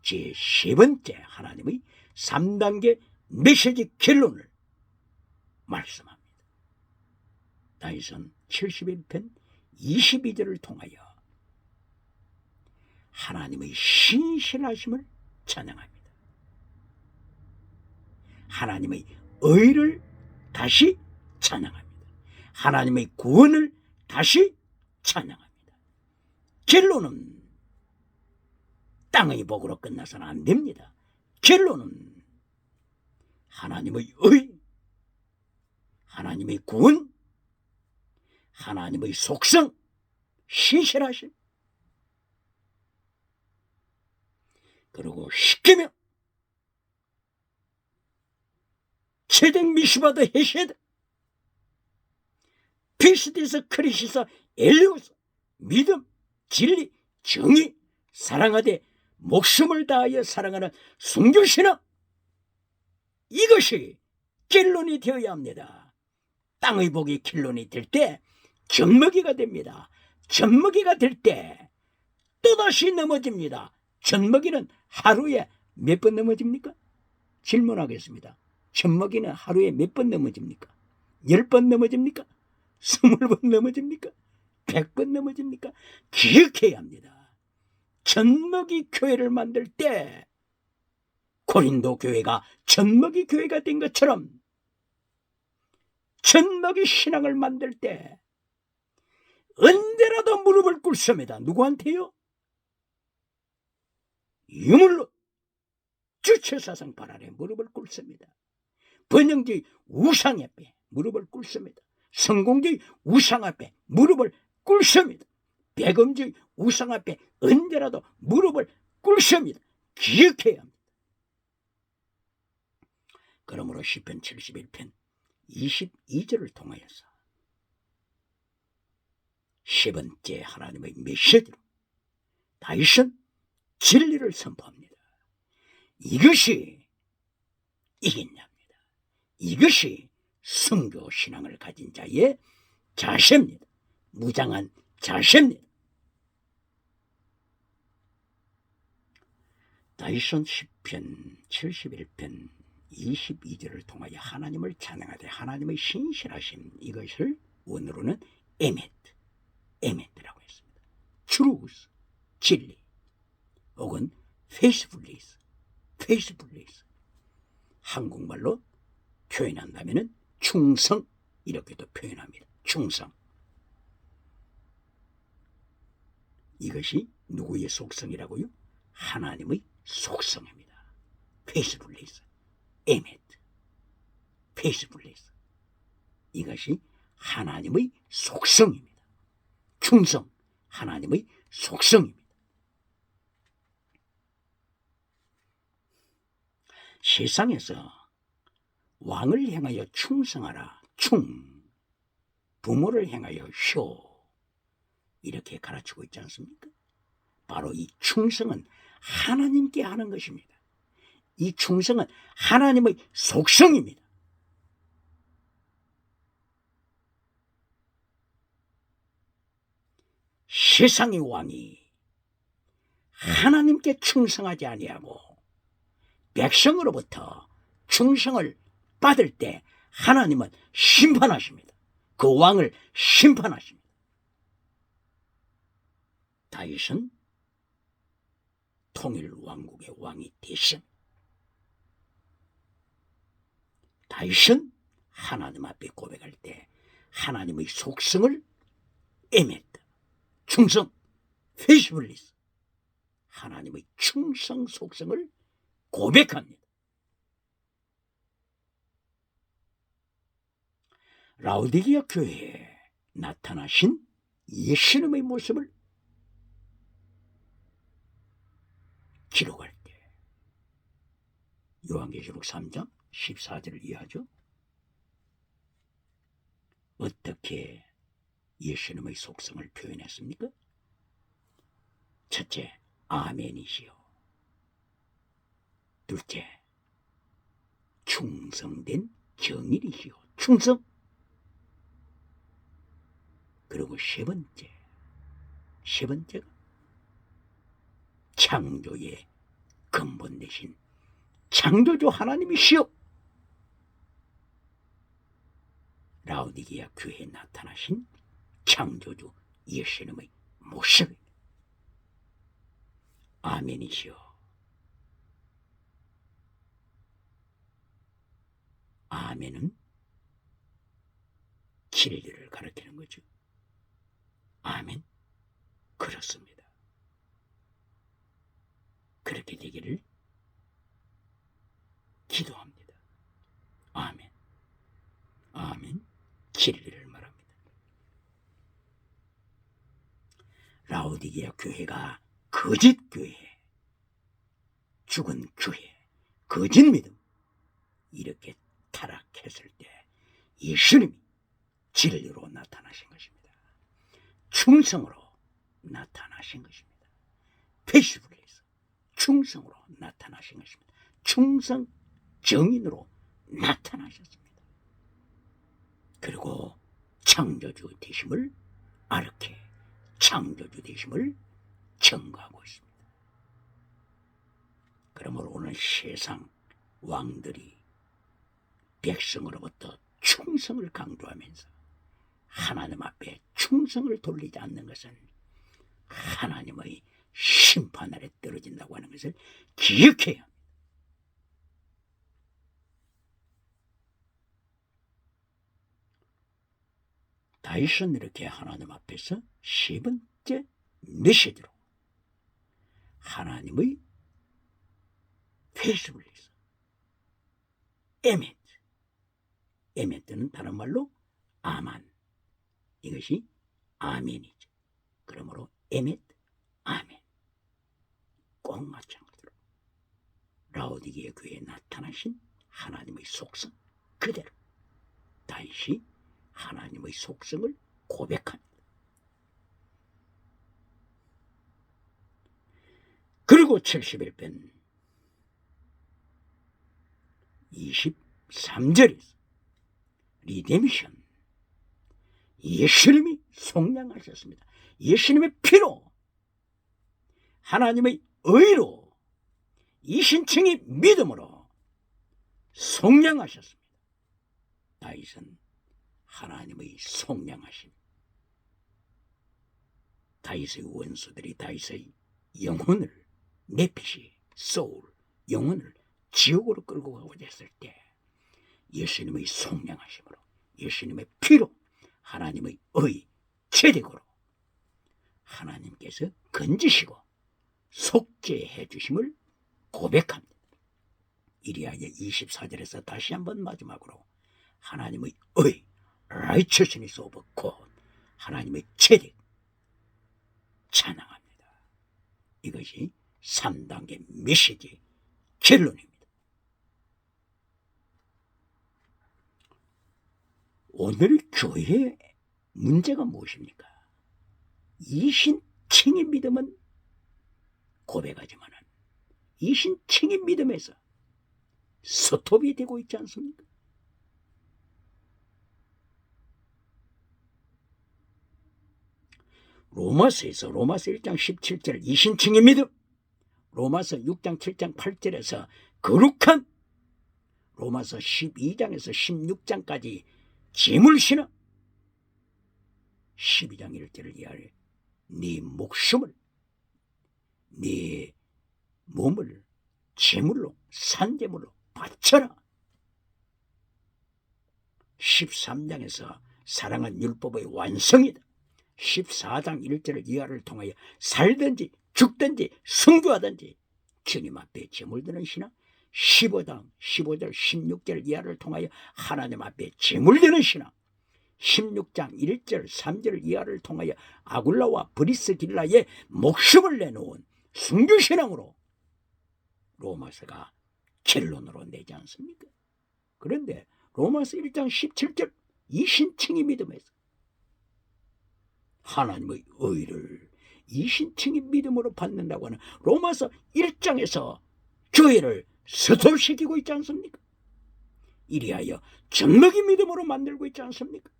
제3번째 하나님의 3단계 메시지 결론을 말씀합니다. 다윗은 71편 22절을 통하여 하나님의 신실하심을 찬양합니다. 하나님의 의를 다시 찬양합니다. 하나님의 구원을 다시 찬양합니다. 결론은 땅의 복으로 끝나서는 안 됩니다. 결론은 하나님의 의, 하나님의 구원, 하나님의 속성, 신실하심, 그리고 십계명, 체덱 미슈바드 헤세드, 피스디스 크리시스 엘리오스, 믿음, 진리, 정의, 사랑하되 목숨을 다하여 사랑하는 순교신앙, 이것이 결론이 되어야 합니다. 땅의 복이 결론이 될 때 젖먹이가 됩니다. 젖먹이가 될 때 또다시 넘어집니다. 젖먹이는 하루에 몇 번 넘어집니까? 질문하겠습니다. 젖먹이는 하루에 몇 번 넘어집니까? 10번 넘어집니까? 20번 넘어집니까? 100번 넘어집니까? 기억해야 합니다. 젖먹이 교회를 만들 때 고린도 교회가 젖먹이 교회가 된 것처럼 젖먹이 신앙을 만들 때 언제라도 무릎을 꿇습니다. 누구한테요? 유물로 주체사상 발 아래 무릎을 꿇습니다. 번영주의 우상 앞에 무릎을 꿇습니다. 성공주의 우상 앞에 무릎을 꿇습니다. 배금주의 우상 앞에 언제라도 무릎을 꿇습니다. 기억해야 합니다. 그러므로 시편 71편 22절을 통하여서 세 번째 하나님의 메시지로 다윗은 진리를 선포합니다. 이것이 이겠냐입니다. 이것이 순교 신앙을 가진 자의 자세입니다. 무장한 자세입니다. 다윗은 시편 71편 22절을 통하여 하나님을 찬양하되 하나님의 신실하심, 이것을 원어로는 에멧이라고 했습니다. truth, 진리, 혹은 faithfulness, 한국말로 표현한다면 충성, 이렇게도 표현합니다. 충성. 이것이 누구의 속성이라고요? 하나님의 속성입니다. faithfulness, faithfulness, 이것이 하나님의 속성입니다. 충성, 하나님의 속성입니다. 세상에서 왕을 향하여 충성하라, 부모를 향하여 효, 이렇게 가르치고 있지 않습니까? 바로 이 충성은 하나님께 하는 것입니다. 이 충성은 하나님의 속성입니다. 세상의 왕이 하나님께 충성하지 아니하고 백성으로부터 충성을 받을 때 하나님은 심판하십니다. 그 왕을 심판하십니다. 다윗은 통일 왕국의 왕이 되신, 다윗은 하나님 앞에 고백할 때 하나님의 속성을 에멧, 충성, 페이스블리스, 하나님의 충성 속성을 고백합니다. 라오디게아 교회에 나타나신 예수님의 모습을 기록할 때 요한계시록 3장 14절을 이해하죠? 어떻게 예수님의 속성을 표현했습니까? 첫째, 아멘이시요. 둘째, 충성된 정인이시요. 충성. 그리고 세 번째가 창조의 근본 되신 창조주 하나님이시요. 라오디게아 교회에 나타나신 창조주 예수님의 모습입니다. 아멘이시요. 아멘은 진리를 가리키는 거죠. 아멘. 그렇습니다. 그렇게 되기를 기도합니다. 아멘. 아멘. 진리를 말합니다. 라오디게아 교회가 거짓 교회, 죽은 교회, 거짓 믿음, 이렇게 타락했을 때 예수님이 진리로 나타나신 것입니다. 충성으로 나타나신 것입니다. 페시블에서 충성으로 나타나신 것입니다. 충성 정인으로 나타나셨습니다. 그리고 창조주 되심을 아르케 창조주 되심을 증거하고 있습니다. 그러므로 오늘 세상 왕들이 백성으로부터 충성을 강조하면서 하나님 앞에 충성을 돌리지 않는 것은 하나님의 심판 아래 떨어진다고 하는 것을 기억해야 합니다. 다윗은 이렇게 하나님 앞에서 세 번째 메시지로 하나님의 회심을 해서 에멘트는 다른 말로 아만, 이것이 아멘이죠. 그러므로 에멘, 아멘, 꼭 마찬가지로 라오디게아 교회에 나타나신 하나님의 속성 그대로 다윗이 하나님의 속성을 고백합니다. 그리고 71편 23절에서 리뎀션, 예수님이 속량하셨습니다. 예수님의 피로, 하나님의 의로, 이신층의 믿음으로 속량하셨습니다. 다윗은 하나님의 속량하심, 다윗의 원수들이 다윗의 영혼을, 네핏이 소울, 영혼을 지옥으로 끌고 가고자 했을 때 예수님의 속량하심으로, 예수님의 피로, 하나님의 의, 제력으로 하나님께서 건지시고 속죄해 주심을 고백합니다. 이리하여 24절에서 다시 한번 마지막으로 하나님의 의, righteousness of God, 하나님의 제력 찬양합니다. 이것이 3단계 메시지 결론입니다. 오늘 교회의 문제가 무엇입니까? 이신칭의 믿음은 고백하지만 이신칭의 믿음에서 스톱이 되고 있지 않습니까? 로마서 1장 17절 이신칭의 믿음, 로마서 6장 7장 8절에서 거룩한, 로마서 12장에서 16장까지 재물신앙, 12장 1절을 이하여 네 목숨을, 네 몸을 제물로, 산제물로 바쳐라. 13장에서 사랑은 율법의 완성이다. 14장 1절을 이하를 통하여 살든지 죽든지 순교하든지 주님 앞에 제물드는 신앙, 15장 15절 16절 이하를 통하여 하나님 앞에 제물드는 신앙, 16장 1절 3절 이하를 통하여 아굴라와 브리스길라의 목숨을 내놓은 순교신앙으로 로마서가 결론으로 내지 않습니까? 그런데 로마서 1장 17절 이신칭의 믿음에서 하나님의 의를 이신칭의 믿음으로 받는다고 하는 로마서 1장에서 교회를 서술시키고 있지 않습니까? 이리하여 젖먹이 믿음으로 만들고 있지 않습니까?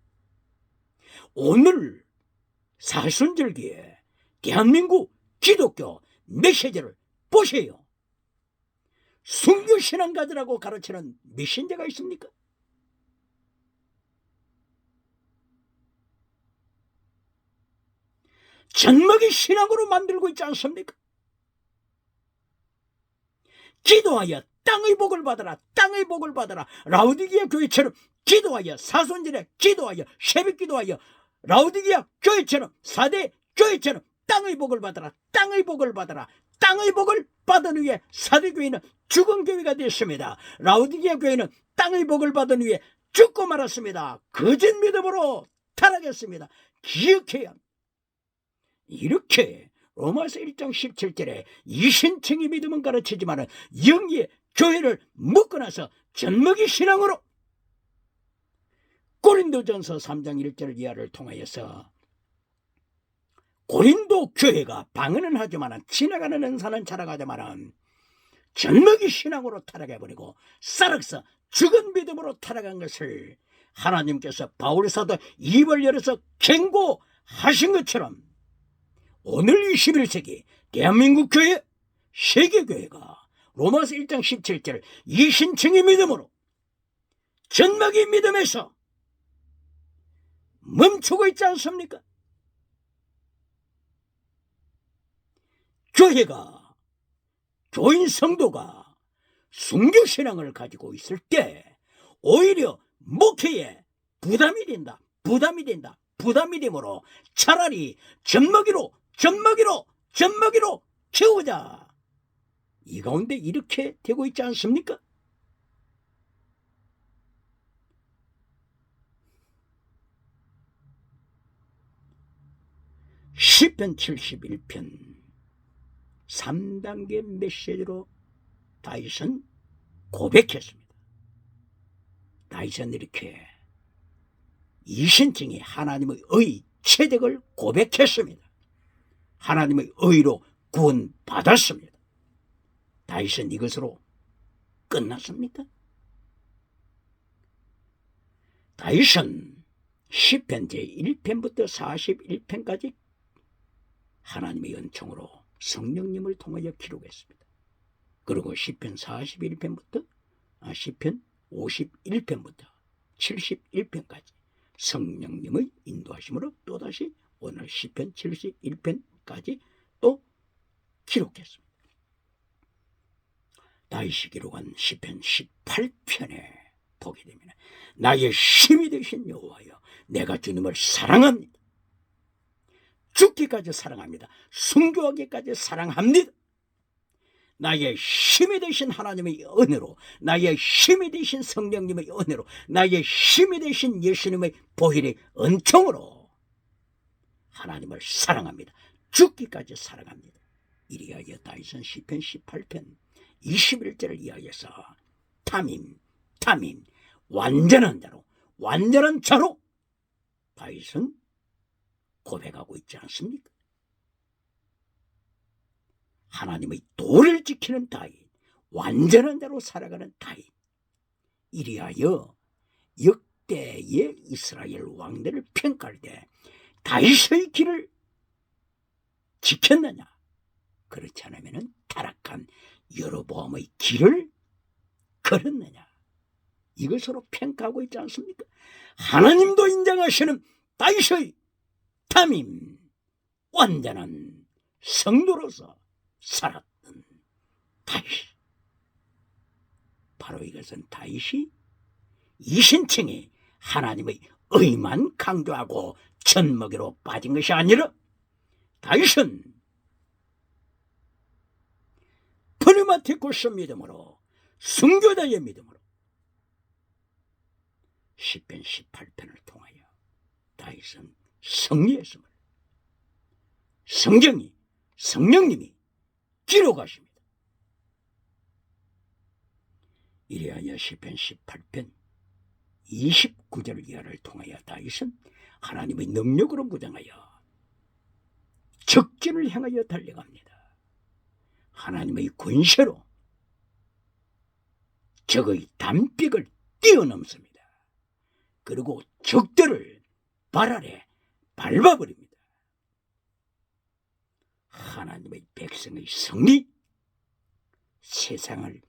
오늘 사순절기에 대한민국 기독교 메시지를 보세요. 순교신앙가들하고 가르치는 메신저가 있습니까? 젖먹이 신앙으로 만들고 있지 않습니까? 기도하여 땅의 복을 받아라, 땅의 복을 받아라. 라우디게아 교회처럼 기도하여, 사순절에 기도하여, 새벽 기도하여, 라우디게아 교회처럼, 사대 교회처럼 땅의 복을 받아라, 땅의 복을 받아라. 땅의 복을 받은 후에 사대 교회는 죽은 교회가 됐습니다. 라우디게아 교회는 땅의 복을 받은 후에 죽고 말았습니다. 거짓 믿음으로 타락했습니다. 기억해야 합니다. 이렇게 로마서 1장 17절에 이신칭의 믿음은 가르치지만 영의 교회를 묶어놔서 젖먹이 신앙으로 고린도전서 3장 1절 이하를 통하여서 고린도 교회가 방언은 하지만 지나가는 은사는 자라가지만 젖먹이 신앙으로 타락해버리고 쌀악서 죽은 믿음으로 타락한 것을 하나님께서 바울사도 입을 열어서 경고하신 것처럼 오늘 21세기 대한민국 교회, 세계교회가 로마서 1장 17절 이신칭의 믿음으로 젖먹이 믿음에서 멈추고 있지 않습니까? 교회가, 교인 성도가 순교신앙을 가지고 있을 때 오히려 목회에 부담이 된다. 부담이 되므로 차라리 젖먹이로 키우자. 이 가운데 이렇게 되고 있지 않습니까? 시편 71편 3단계 메시지로 다윗은 고백했습니다. 다윗은 이렇게 이신칭의 하나님의 의 체득을 고백했습니다. 하나님의 의로 구원받았습니다. 다윗은 이것으로 끝났습니까? 다윗은 시편 제1편부터 41편까지 하나님의 은총으로 성령님을 통하여 기록했습니다. 그리고 시편 41편부터 시편 51편부터 71편까지 성령님의 인도하심으로 또다시 오늘 시편 71편까지 또 기록했습니다. 다윗이 기록한 시편 18편에 보게 되면 나의 힘이 되신 여호와여 내가 주님을 사랑합니다. 죽기까지 사랑합니다. 순교하기까지 사랑합니다. 나의 힘이 되신 하나님의 은혜로, 나의 힘이 되신 성령님의 은혜로, 나의 힘이 되신 예수님의 보혈의 은총으로 하나님을 사랑합니다. 죽기까지 사랑합니다. 이리하여 다윗은 시편 18편 21절을 이하여서 탐임 완전한 자로 다윗은 고백하고 있지 않습니까? 하나님의 도를 지키는 다윗, 완전한 자로 살아가는 다윗. 이리하여 역대의 이스라엘 왕들을 평가할 때 다윗의 길을 지켰느냐? 그렇지 않으면 타락한 여로보암의 길을 걸었느냐? 이것으로 평가하고 있지 않습니까? 하나님도 인정하시는 다윗의 탐임, 완전한 성도로서 살았던 다윗. 바로 이것은 다윗이 이신칭의 하나님의 의만 강조하고 젖먹이로 빠진 것이 아니라 다윗은 프리마티쿠스 믿음으로 순교자의 믿음으로 시편 18편을 통하여 다윗은 승리했음을 성령님이 기록하십니다. 이리하여 시편 18편 29절 이하를 통하여 다윗은 하나님의 능력으로 무장하여 적진을 향하여 달려갑니다. 하나님의 권세로 적의 담백을 뛰어넘습니다. 그리고 적들을 발 아래 밟아버립니다. 하나님의 백성의 승리, 세상을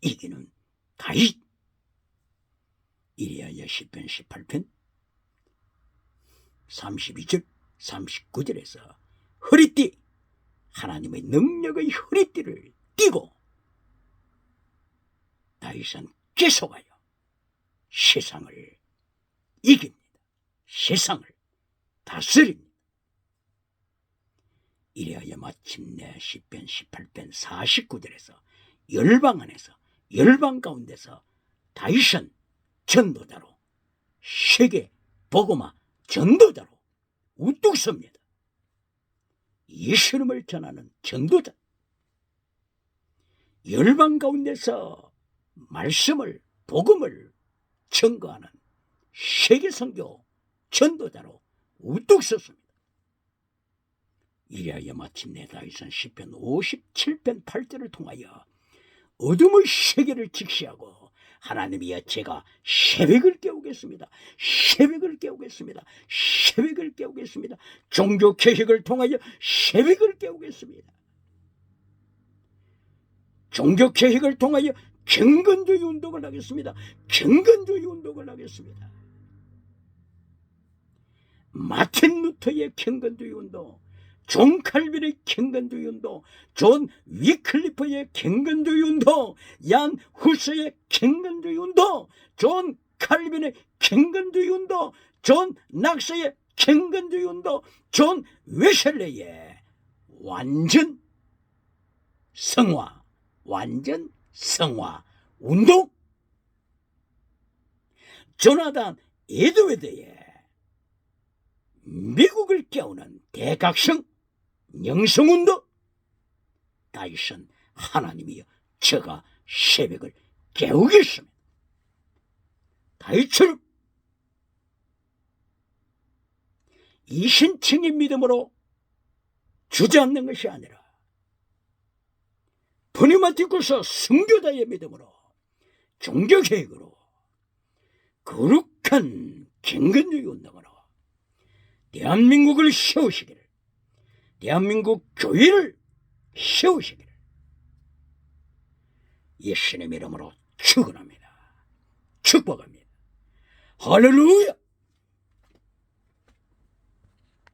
이기는 다윗. 이리하여 시편 18편 32절 39절에서 허리띠, 하나님의 능력의 허리띠를 띠고 다윗은 계속하여 세상을 이깁니다. 세상을 다스립니다. 이래야 마침내 시편 18편 49절에서 열방 안에서, 열방 가운데서 다윗은 전도자로, 세계 복음화 전도자로 우뚝 섭니다. 예수님을 전하는 전도자. 열방 가운데서 말씀을, 복음을 증거하는 세계 선교 전도자로 우뚝 섰습니다. 이래야 마침내 다윗은 시편 57편 8절을 통하여 어둠의 세계를 직시하고 하나님이여 제가 새벽을 깨우겠습니다. 새벽을 깨우겠습니다. 새벽을 깨우겠습니다. 종교개혁을 통하여 새벽을 깨우겠습니다. 종교개혁을 통하여 경건주의 운동을 하겠습니다. 경건주의 운동을 하겠습니다. 마틴 루터의 경건주의 운동, 존 칼빈의 경건주의 운동, 존 위클리프의 경건주의 운동, 얀 후스의 경건주의 운동, 존 칼빈의 경건주의 운동, 존 낙스의 경건주의 운동, 존 웨슬레의 완전 성화, 완전 성화 운동, 조나단 에드워드의 미국을 깨우는 대각성 영성운동. 다윗은 하나님이여 제가 새벽을 깨우겠습니다. 다윗처럼 이신층의 믿음으로 주저앉는 것이 아니라 pneumaticus 순교자의 믿음으로, 종교개혁으로, 거룩한 경건주의 운동으로 대한민국을 세우시기를, 대한민국 교회를 세우시기를 예수님의 이름으로 축원합니다. 축복합니다. 할렐루야.